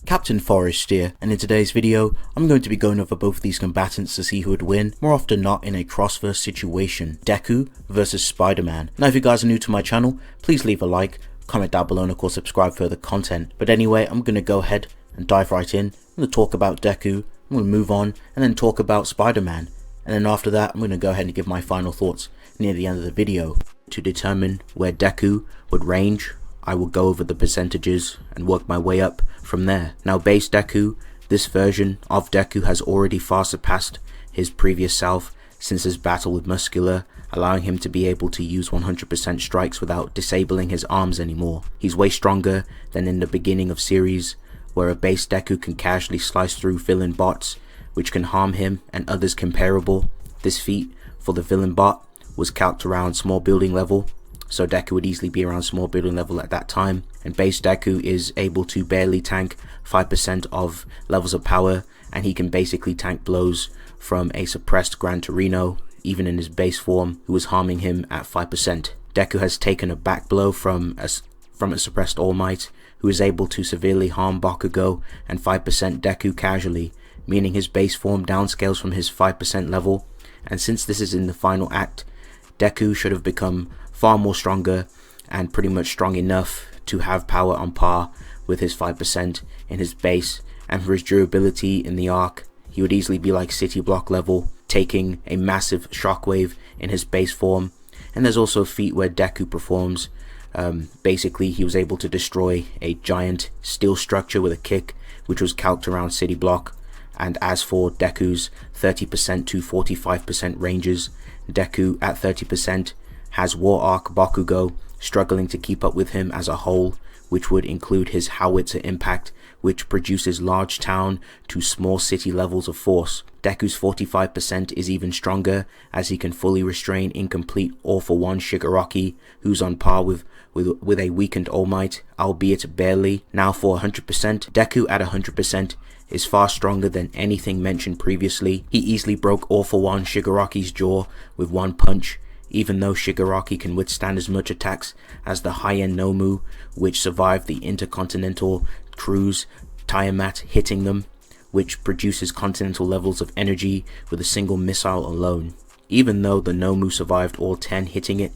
Captain Forest here, and in today's video, I'm going to be going over both of these combatants to see who would win, more often not in a cross-verse situation, Deku versus Spider-Man. Now if you guys are new to my channel, please leave a like, comment down below and of course subscribe for further content. But anyway, I'm going to go ahead and dive right in. I'm going to talk about Deku, I'm going to move on, and then talk about Spider-Man. And then after that, I'm going to go ahead and give my final thoughts near the end of the video. To determine where Deku would range, I will go over the percentages and work my way up from there. Now base Deku, this version of Deku has already far surpassed his previous self since his battle with Muscular, allowing him to be able to use 100% strikes without disabling his arms anymore. He's way stronger than in the beginning of series, where a base Deku can casually slice through villain bots, which can harm him and others comparable. This feat for the villain bot was calced around small building level, so Deku would easily be around small building level at that time, and base Deku is able to barely tank 5% of levels of power, and he can basically tank blows from a suppressed Gran Torino, even in his base form, who was harming him at 5%. Deku has taken a back blow from a suppressed All Might, who is able to severely harm Bakugo and 5% Deku casually, meaning his base form downscales from his 5% level, and since this is in the final act, Deku should have become far more stronger and pretty much strong enough to have power on par with his 5% in his base, and for his durability in the arc, he would easily be like City Block level, taking a massive shockwave in his base form. And there's also a feat where Deku performs. Basically he was able to destroy a giant steel structure with a kick, which was calced around City Block. And as for Deku's 30% to 45% ranges, Deku at 30% has War Arc Bakugo struggling to keep up with him as a whole, which would include his howitzer impact, which produces large town to small city levels of force. Deku's 45% is even stronger, as he can fully restrain incomplete All-for-One Shigaraki, who's on par with a weakened All Might, albeit barely. Now for 100%, Deku at 100% is far stronger than anything mentioned previously. He easily broke All-for-One Shigaraki's jaw with one punch, even though Shigaraki can withstand as much attacks as the high-end Nomu, which survived the intercontinental cruise Tiamat hitting them, which produces continental levels of energy with a single missile alone. Even though the Nomu survived all 10 hitting it,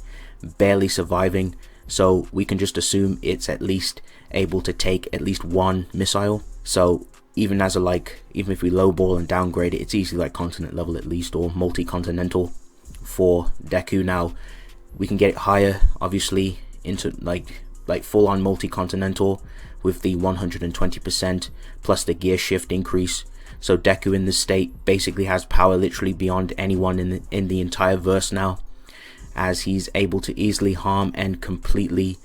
barely surviving, so we can just assume it's at least able to take at least one missile. So even if we lowball and downgrade it, it's easily like continent level at least, or multi-continental for Deku. Now we can get it higher, obviously, into like full-on multi-continental with the 120% plus the gear shift increase. So Deku in this state basically has power literally beyond anyone in the entire verse now, as he's able to easily harm and completely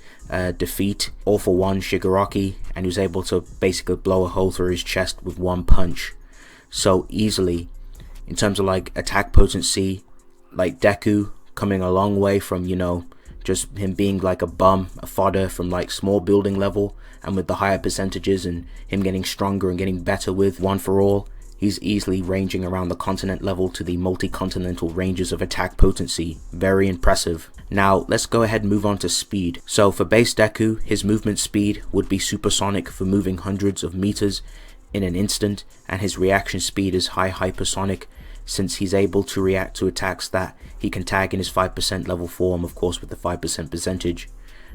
defeat All-for-One Shigaraki, and he was able to basically blow a hole through his chest with one punch so easily. In terms of like attack potency, like Deku coming a long way from, you know, just him being like a bum, a fodder from like small building level, and with the higher percentages and him getting stronger and getting better with One for All, he's easily ranging around the continent level to the multi-continental ranges of attack potency. Very impressive. Now let's go ahead and move on to speed. So for base Deku, his movement speed would be supersonic for moving hundreds of meters in an instant, and his reaction speed is high hypersonic, since he's able to react to attacks that he can tag in his 5% level form, of course with the 5% percentage.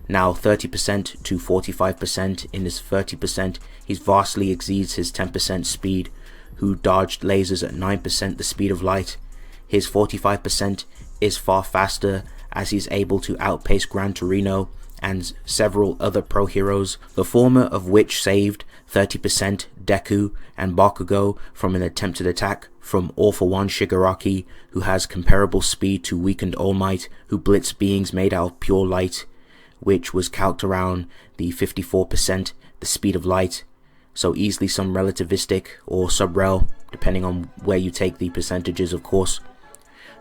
Now 30% to 45% in his 30%, he vastly exceeds his 10% speed, who dodged lasers at 9% the speed of light. His 45% is far faster, as he's able to outpace Gran Torino and several other pro heroes, the former of which saved 30% Deku and Bakugo from an attempted attack from All-for-One Shigaraki, who has comparable speed to weakened All Might, who blitzed beings made out of pure light, which was calced around the 54% the speed of light, so easily some relativistic or sub-rel, depending on where you take the percentages, of course.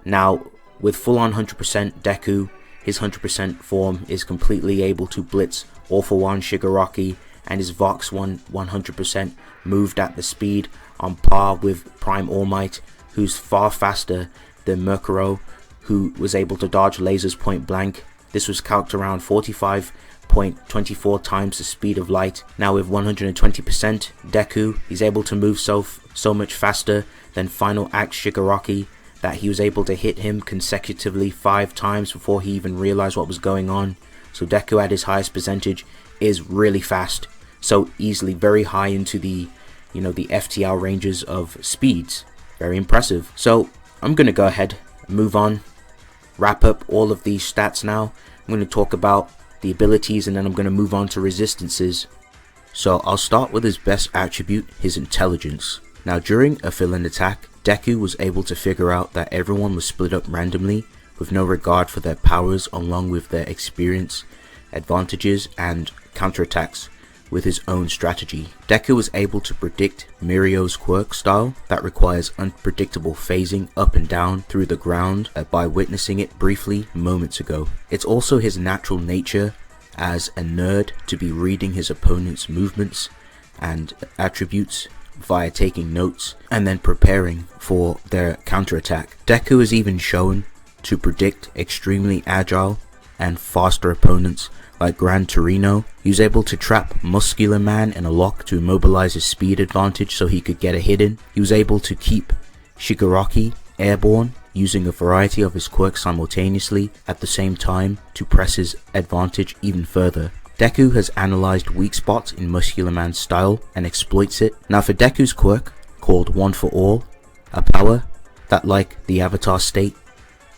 Now with full-on 100% Deku, his 100% form is completely able to blitz All-for-One Shigaraki, and his Vox 100% moved at the speed on par with Prime All Might, who's far faster than Murkuro, who was able to dodge lasers point blank. This was calced around 45 1.24 times the speed of light. Now with 120%, Deku, he's able to move so much faster than Final Act Shigaraki that he was able to hit him consecutively 5 times before he even realized what was going on. So Deku at his highest percentage is really fast, so easily very high into the the FTL ranges of speeds. Very impressive. So I'm gonna go ahead and move on, wrap up all of these stats now. I'm going to talk about the abilities and then I'm going to move on to resistances. So I'll start with his best attribute, his intelligence. Now during a fill-in attack, Deku was able to figure out that everyone was split up randomly with no regard for their powers along with their experience, advantages and counterattacks with his own strategy. Deku was able to predict Mirio's quirk style that requires unpredictable phasing up and down through the ground by witnessing it briefly moments ago. It's also his natural nature as a nerd to be reading his opponent's movements and attributes via taking notes and then preparing for their counterattack. Deku is even shown to predict extremely agile and faster opponents like Gran Torino. He was able to trap Muscular Man in a lock to immobilize his speed advantage so he could get a hit in. He was able to keep Shigaraki airborne using a variety of his quirks simultaneously at the same time to press his advantage even further. Deku has analyzed weak spots in Muscular Man's style and exploits it. Now for Deku's quirk, called One for All, a power that, like the Avatar state,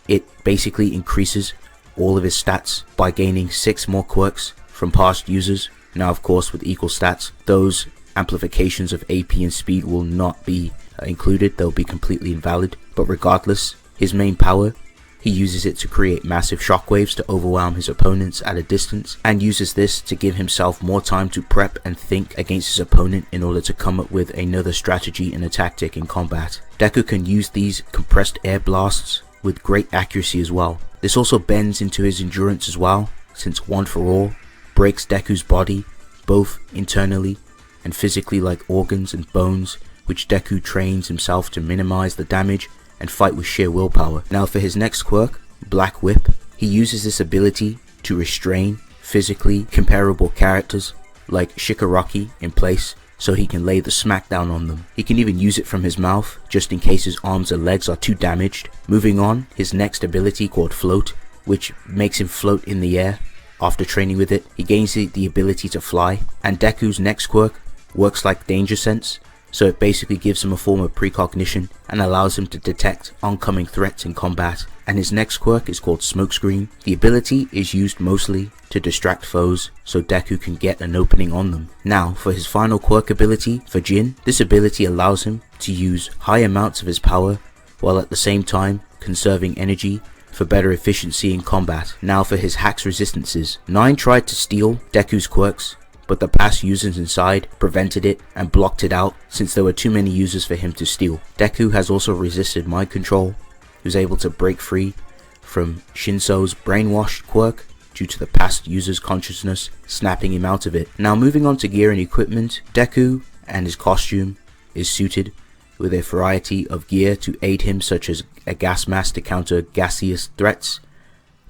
it basically increases all of his stats by gaining 6 more quirks from past users. Now of course with equal stats, those amplifications of AP and speed will not be included, they'll be completely invalid. But regardless, his main power, he uses it to create massive shockwaves to overwhelm his opponents at a distance, and uses this to give himself more time to prep and think against his opponent in order to come up with another strategy and a tactic in combat. Deku can use these compressed air blasts with great accuracy as well. This also bends into his endurance as well, since One for All breaks Deku's body both internally and physically like organs and bones, which Deku trains himself to minimize the damage and fight with sheer willpower. Now for his next quirk, Black Whip, he uses this ability to restrain physically comparable characters like Shigaraki in place so he can lay the smackdown on them. He can even use it from his mouth just in case his arms or legs are too damaged. Moving on, his next ability called Float, which makes him float in the air. After training with it, he gains the ability to fly. And Deku's next quirk works like Danger Sense, so it basically gives him a form of precognition and allows him to detect oncoming threats in combat. And his next quirk is called Smokescreen. The ability is used mostly to distract foes so Deku can get an opening on them. Now for his final quirk ability, for Jin, this ability allows him to use high amounts of his power while at the same time conserving energy for better efficiency in combat. Now for his hacks resistances, 9 tried to steal Deku's quirks, but the past users inside prevented it and blocked it out since there were too many users for him to steal. Deku has also resisted mind control. He was able to break free from Shinso's brainwashed quirk due to the past user's consciousness snapping him out of it. Now moving on to gear and equipment, Deku and his costume is suited with a variety of gear to aid him, such as a gas mask to counter gaseous threats.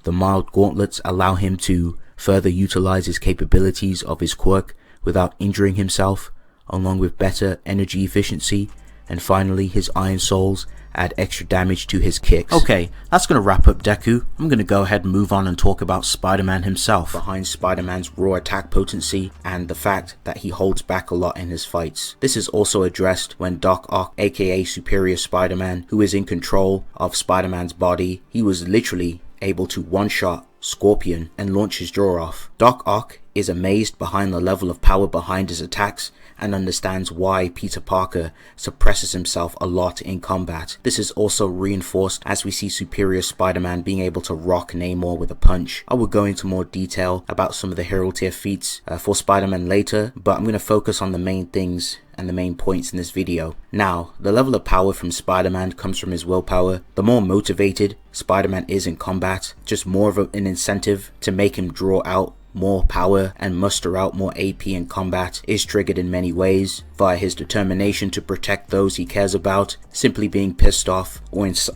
The mild gauntlets allow him to further utilize his capabilities of his quirk without injuring himself, along with better energy efficiency. And finally, his Iron Souls add extra damage to his kicks. Okay, that's going to wrap up Deku. I'm going to go ahead and move on and talk about Spider-Man himself. Behind Spider-Man's raw attack potency and the fact that he holds back a lot in his fights. This is also addressed when Doc Ock, aka Superior Spider-Man, who is in control of Spider-Man's body, he was literally able to one-shot Scorpion and launch his jaw off. Doc Ock is amazed behind the level of power behind his attacks and understands why Peter Parker suppresses himself a lot in combat. This is also reinforced as we see Superior Spider-Man being able to rock Namor with a punch. I will go into more detail about some of the hero tier feats for Spider-Man later, but I'm going to focus on the main things and the main points in this video. Now, the level of power from Spider-Man comes from his willpower. The more motivated Spider-Man is in combat, just more of an incentive to make him draw out more power and muster out more AP in combat is triggered in many ways, via his determination to protect those he cares about, simply being pissed off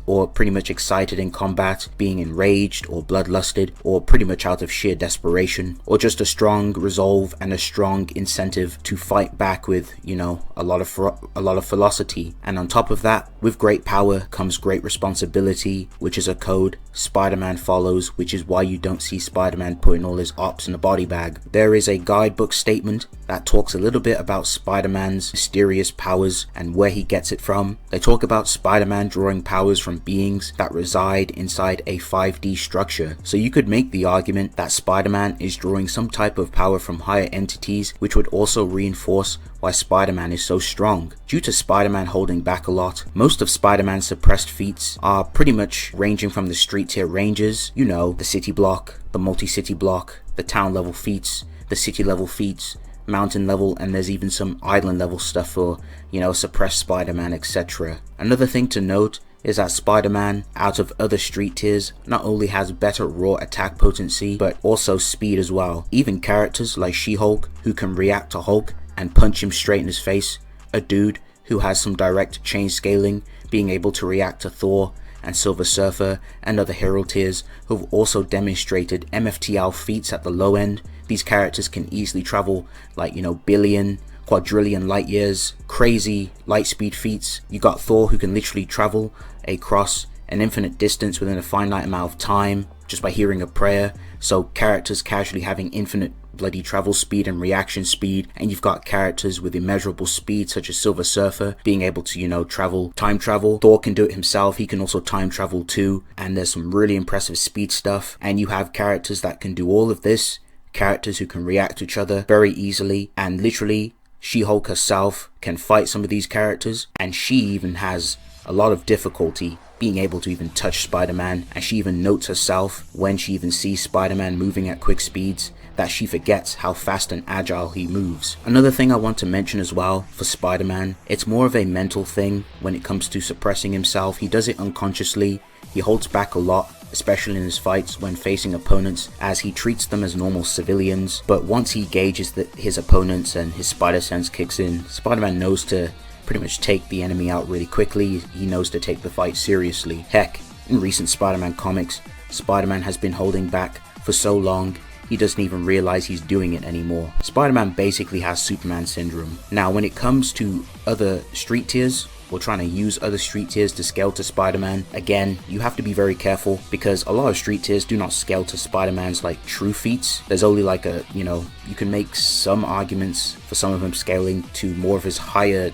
or pretty much excited in combat, being enraged or bloodlusted, or pretty much out of sheer desperation, or just a strong resolve and a strong incentive to fight back with, you know, a lot of velocity. And on top of that, with great power comes great responsibility, which is a code Spider-Man follows, which is why you don't see Spider-Man putting all his ops in a body bag. There is a guidebook statement that talks a little bit about Spider-Man's mysterious powers and where he gets it from. They talk about Spider-Man drawing powers from beings that reside inside a 5D structure. So you could make the argument that Spider-Man is drawing some type of power from higher entities, which would also reinforce why Spider-Man is so strong. Due to Spider-Man holding back a lot, most of Spider-Man's suppressed feats are pretty much ranging from the street tier ranges, you know, the city block, the multi-city block, the town level feats, the city level feats, mountain level, and there's even some island level stuff for, you know, suppressed Spider-Man, etc. Another thing to note is that Spider-Man, out of other street tiers, not only has better raw attack potency, but also speed as well. Even characters like She-Hulk, who can react to Hulk and punch him straight in his face, a dude who has some direct chain scaling, being able to react to Thor and Silver Surfer and other hero tiers who've also demonstrated MFTL feats at the low end. These characters can easily travel like, you know, billion, quadrillion light years, crazy light speed feats. You got Thor, who can literally travel across an infinite distance within a finite amount of time just by hearing a prayer. So characters casually having infinite bloody travel speed and reaction speed, and you've got characters with immeasurable speed such as Silver Surfer being able to, you know, time travel. Thor can do it himself, he can also time travel too, and there's some really impressive speed stuff. And you have characters that can do all of this, characters who can react to each other very easily, and literally She-Hulk herself can fight some of these characters, and she even has a lot of difficulty being able to even touch Spider-Man, and she even notes herself when she even sees Spider-Man moving at quick speeds that she forgets how fast and agile he moves. Another thing I want to mention as well for Spider-Man, it's more of a mental thing when it comes to suppressing himself. He does it unconsciously, he holds back a lot, especially in his fights when facing opponents, as he treats them as normal civilians. But once he gauges his opponents and his spider sense kicks in, Spider-Man knows to pretty much take the enemy out really quickly. He knows to take the fight seriously. Heck, in recent Spider-Man comics, Spider-Man has been holding back for so long he doesn't even realize he's doing it anymore. Spider-Man basically has Superman syndrome. Now when it comes to other street tiers, or trying to use other street tiers to scale to Spider-Man, again, you have to be very careful because a lot of street tiers do not scale to Spider-Man's like true feats. There's only like a, you know, you can make some arguments for some of them scaling to more of his higher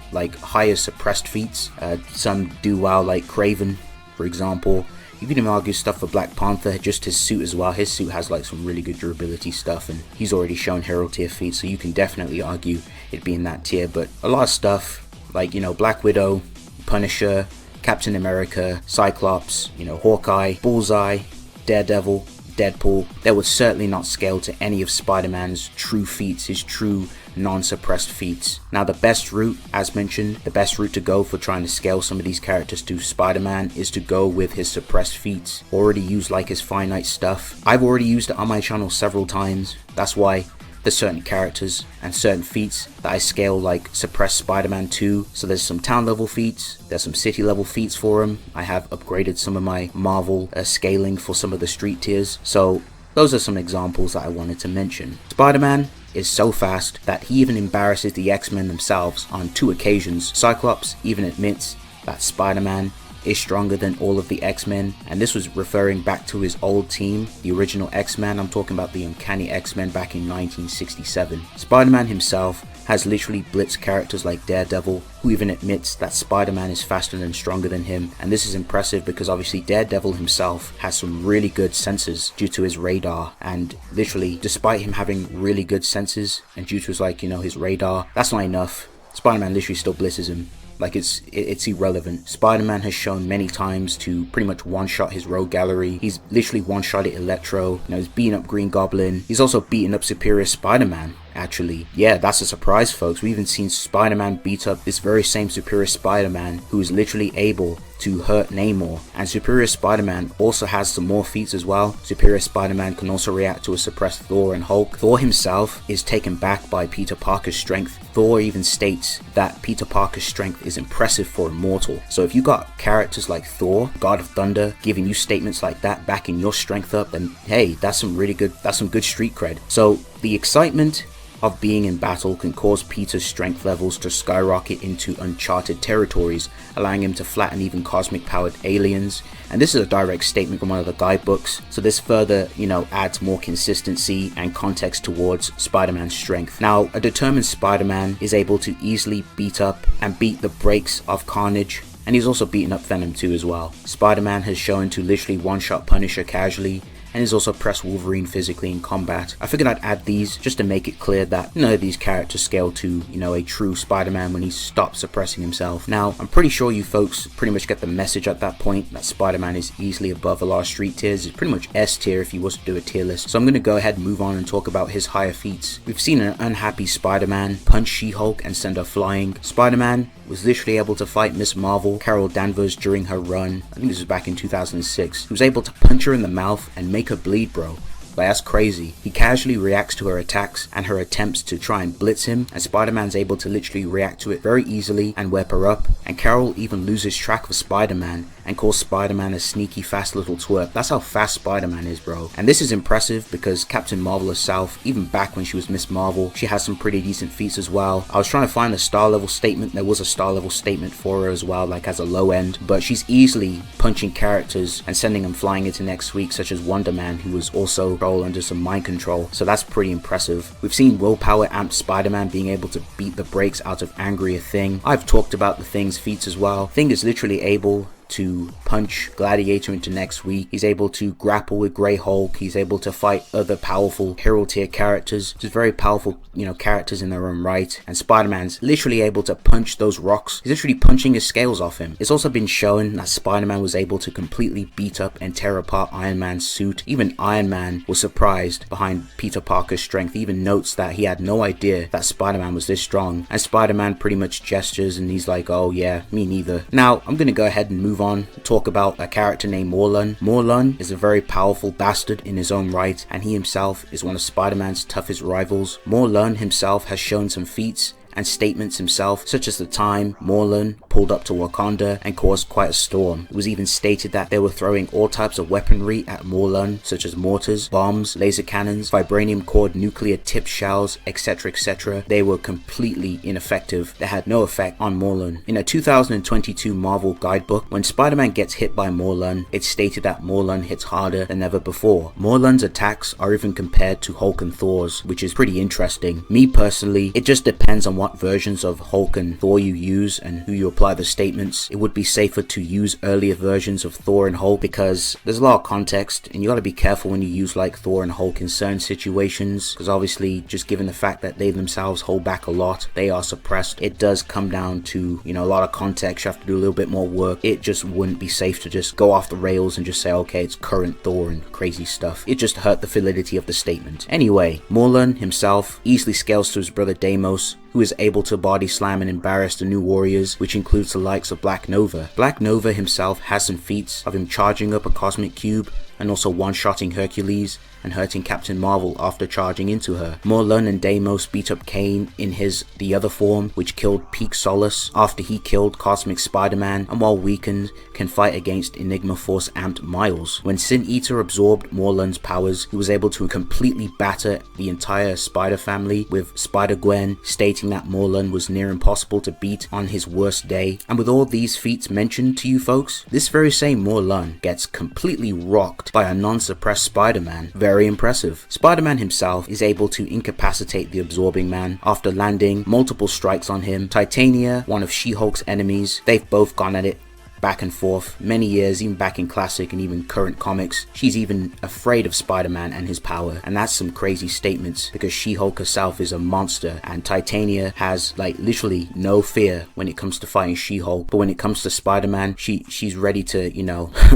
suppressed feats. Some do well, like Kraven, for example. You can even argue stuff for Black Panther, just his suit as well. His suit has like some really good durability stuff, and he's already shown hero tier feats, so you can definitely argue it being that tier. But a lot of stuff like, you know, Black Widow, Punisher, Captain America, Cyclops, you know, Hawkeye, Bullseye, Daredevil, Deadpool, they would certainly not scale to any of Spider-Man's true feats, his true non-suppressed feats. Now the best route, as mentioned, the best route to go for trying to scale some of these characters to Spider-Man is to go with his suppressed feats. Already used like his finite stuff. I've already used it on my channel several times. That's why there's certain characters and certain feats that I scale like suppressed Spider-Man 2. So there's some town level feats, there's some city level feats for him. I have upgraded some of my Marvel scaling for some of the street tiers. So those are some examples that I wanted to mention. Spider-Man is so fast that he even embarrasses the X-Men themselves on 2 occasions. Cyclops even admits that Spider-Man is stronger than all of the X-Men, and this was referring back to his old team, the original X-Men. I'm talking about the Uncanny X-Men back in 1967. Spider-Man himself has literally blitzed characters like Daredevil, who even admits that Spider-Man is faster and stronger than him. And this is impressive because obviously Daredevil himself has some really good senses due to his radar, and literally despite him having really good senses and due to his, like, you know, his radar, that's not enough. Spider-Man literally still blitzes him. Like, it's irrelevant. Spider-Man has shown many times to pretty much one-shot his rogue gallery. He's literally one-shotted Electro. You know, he's beaten up Green Goblin. He's also beaten up Superior Spider-Man, actually. Yeah, that's a surprise, folks. We've even seen Spider-Man beat up this very same Superior Spider-Man, who is literally able to hurt Namor. And Superior Spider-Man also has some more feats as well. Superior Spider-Man can also react to a suppressed Thor and Hulk. Thor himself is taken back by Peter Parker's strength. Thor even states that Peter Parker's strength is impressive for a mortal. So if you got characters like Thor, God of Thunder, giving you statements like that, backing your strength up, then hey, that's some good street cred. So the excitement of being in battle can cause Peter's strength levels to skyrocket into uncharted territories, allowing him to flatten even cosmic powered aliens. And this is a direct statement from one of the guidebooks, so this further, adds more consistency and context towards Spider-Man's strength. Now, a determined Spider-Man is able to easily beat the brakes of Carnage, and he's also beaten up Venom too as well. Spider-Man has shown to literally one-shot Punisher casually, and he's also pressed Wolverine physically in combat. I figured I'd add these just to make it clear that these characters scale to a true Spider-Man when he stops suppressing himself. Now, I'm pretty sure you folks pretty much get the message at that point that Spider-Man is easily above a lot of street tiers. It's pretty much S tier if you was to do a tier list. So I'm going to go ahead and move on and talk about his higher feats. We've seen an unhappy Spider-Man punch She-Hulk and send her flying. Spider-Man was literally able to fight Miss Marvel, Carol Danvers, during her run. I think this was back in 2006. He was able to punch her in the mouth and make her bleed, bro. Like, that's crazy. He casually reacts to her attacks and her attempts to try and blitz him, and Spider-Man's able to literally react to it very easily and whip her up. And Carol even loses track of Spider-Man and calls Spider-Man a sneaky fast little twerp. That's how fast Spider-Man is, bro. And this is impressive because Captain Marvel herself, even back when she was Miss Marvel, she has some pretty decent feats as well. I was trying to find a star level statement. There was a star level statement for her as well, like as a low end, but she's easily punching characters and sending them flying into next week, such as Wonder Man, who was also under some mind control. So that's pretty impressive. We've seen willpower amped Spider-Man being able to beat the brakes out of Angrier Thing. I've talked about the Thing's feats as well. Thing is literally able to punch Gladiator into next week. He's able to grapple with Grey Hulk. He's able to fight other powerful hero tier characters, just very powerful, characters in their own right. And Spider-Man's literally able to punch those rocks. He's literally punching his scales off him. It's also been shown that Spider-Man was able to completely beat up and tear apart Iron Man's suit. Even Iron Man was surprised behind Peter Parker's strength. He even notes that he had no idea that Spider-Man was this strong. And Spider-Man pretty much gestures and he's like, oh yeah, me neither. Now, I'm gonna go ahead and move on, talk about a character named Morlun. Morlun is a very powerful bastard in his own right, and he himself is one of Spider-Man's toughest rivals. Morlun himself has shown some feats and statements himself, such as the time Morlun pulled up to Wakanda and caused quite a storm. It was even stated that they were throwing all types of weaponry at Morlun, such as mortars, bombs, laser cannons, vibranium cord, nuclear tipped shells, etc, etc. They were completely ineffective. They had no effect on Morlun. In a 2022 Marvel guidebook, when Spider-Man gets hit by Morlun, it's stated that Morlun hits harder than ever before. Morlun's attacks are even compared to Hulk and Thor's, which is pretty interesting. Me personally, it just depends on what versions of Hulk and Thor you use and who you apply the statements. It would be safer to use earlier versions of Thor and Hulk because there's a lot of context and you gotta be careful when you use like Thor and Hulk in certain situations, because obviously just given the fact that they themselves hold back a lot, they are suppressed, it does come down to a lot of context. You have to do a little bit more work. It just wouldn't be safe to just go off the rails and just say okay, it's current Thor and crazy stuff. It just hurt the validity of the statement. Anyway, Morlun himself easily scales to his brother Deimos, who is able to body slam and embarrass the New Warriors, which includes the likes of Black Nova. Black Nova himself has some feats of him charging up a cosmic cube and also one-shotting Hercules and hurting Captain Marvel after charging into her. Morlun and Deimos beat up Kane in the other form, which killed Peak Solace after he killed Cosmic Spider-Man, and while weakened, can fight against Enigma Force amped Miles. When Sin Eater absorbed Morlun's powers, he was able to completely batter the entire Spider family, with Spider-Gwen stating that Morlun was near impossible to beat on his worst day. And with all these feats mentioned to you folks, this very same Morlun gets completely rocked by a non-suppressed Spider-Man. Very impressive. Spider-Man himself is able to incapacitate the Absorbing Man after landing multiple strikes on him. Titania, one of She-Hulk's enemies, they've both gone at it back and forth many years, even back in classic and even current comics. She's even afraid of Spider-Man and his power, and that's some crazy statements because She-Hulk herself is a monster and Titania has like literally no fear when it comes to fighting She-Hulk, but when it comes to Spider-Man, she's ready to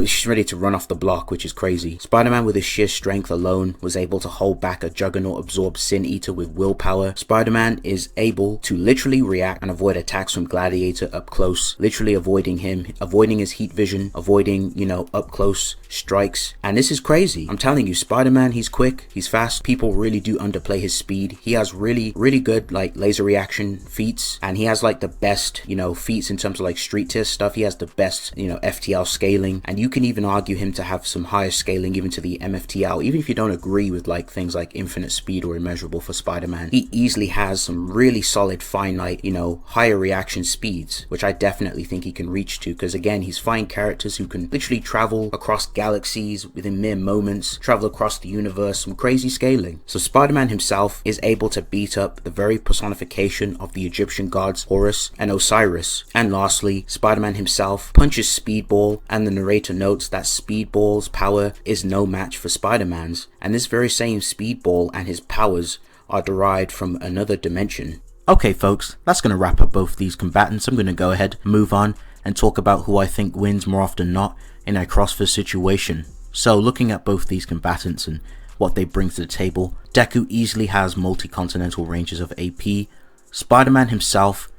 she's ready to run off the block, which is crazy. Spider-Man with his sheer strength alone was able to hold back a Juggernaut absorbed Sin Eater with willpower. Spider-Man is able to literally react and avoid attacks from Gladiator up close, literally avoiding avoiding his heat vision, avoiding, you know, up close strikes. And this is crazy. I'm telling you, Spider-Man, he's quick, he's fast. People really do underplay his speed. He has really good like laser reaction feats, and he has like the best, you know, feats in terms of like street tier stuff. He has the best, you know, FTL scaling, and you can even argue him to have some higher scaling even to the MFTL. Even if you don't agree with like things like infinite speed or immeasurable for Spider-Man, he easily has some really solid finite, you know, higher reaction speeds, which I definitely think he can reach to, because again, he's fighting characters who can literally travel across galaxies within mere moments, travel across the universe, some crazy scaling. So Spider-Man himself is able to beat up the very personification of the Egyptian gods Horus and Osiris. And lastly, Spider-Man himself punches Speedball, and the narrator notes that Speedball's power is no match for Spider-Man's, and this very same Speedball and his powers are derived from another dimension. Okay folks, that's going to wrap up both these combatants. I'm going to go ahead and move on and talk about who I think wins more often than not in a CrossFit situation. So looking at both these combatants and what they bring to the table, Deku easily has multi-continental ranges of AP. Spider-Man himself,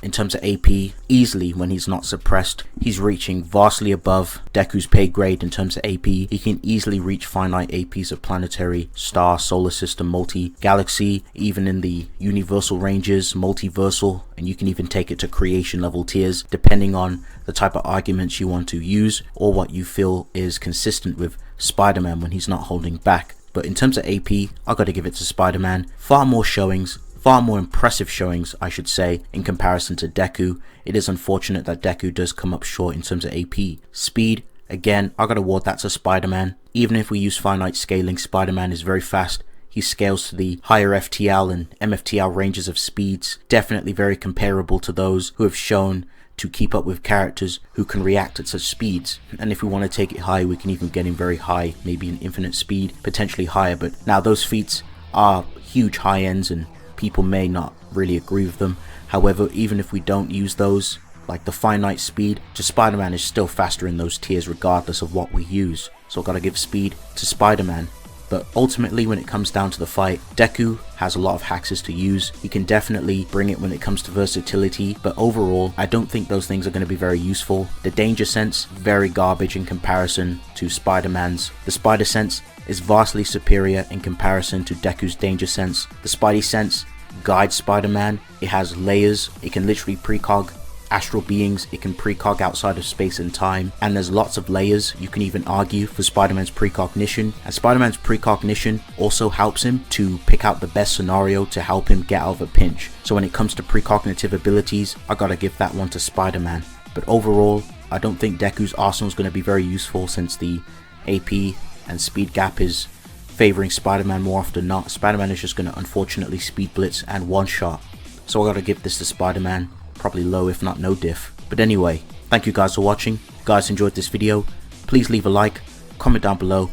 in terms of AP, easily when he's not suppressed, he's reaching vastly above Deku's pay grade in terms of AP. He can easily reach finite APs of planetary, star, solar system, multi-galaxy, even in the universal ranges, multiversal, and you can even take it to creation level tiers, depending on the type of arguments you want to use or what you feel is consistent with Spider-Man when he's not holding back. But in terms of AP, I gotta give it to Spider-Man. Far more showings, far more impressive showings, I should say, in comparison to Deku. It is unfortunate that Deku does come up short in terms of AP. Speed, again, I gotta award that to Spider-Man. Even if we use finite scaling, Spider-Man is very fast. He scales to the higher FTL and MFTL ranges of speeds, definitely very comparable to those who have shown to keep up with characters who can react at such speeds. And if we want to take it high, we can even get him very high, maybe an infinite speed, potentially higher. But now those feats are huge high ends and people may not really agree with them. However, even if we don't use those, like the finite speed, just Spider-Man is still faster in those tiers regardless of what we use. So I've got to give speed to Spider-Man. But ultimately, when it comes down to the fight, Deku has a lot of hexes to use. He can definitely bring it when it comes to versatility, but overall, I don't think those things are going to be very useful. The danger sense, very garbage in comparison to Spider-Man's. The spider sense is vastly superior in comparison to Deku's danger sense. The Spidey sense guides Spider-Man. It has layers. It can literally precog astral beings, it can precog outside of space and time, and there's lots of layers. You can even argue for Spider-Man's precognition, and Spider-Man's precognition also helps him to pick out the best scenario to help him get out of a pinch. So when it comes to precognitive abilities, I gotta give that one to Spider-Man. But overall, I don't think Deku's arsenal is going to be very useful, since the AP and speed gap is favoring Spider-Man more often than not. Spider-Man is just going to unfortunately speed blitz and one shot. So I gotta give this to Spider-Man. Probably low if not no diff. But anyway, thank you guys for watching. If you guys enjoyed this video, please leave a like, comment down below,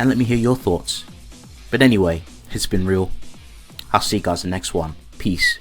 and let me hear your thoughts. But anyway, it's been real. I'll see you guys in the next one. Peace.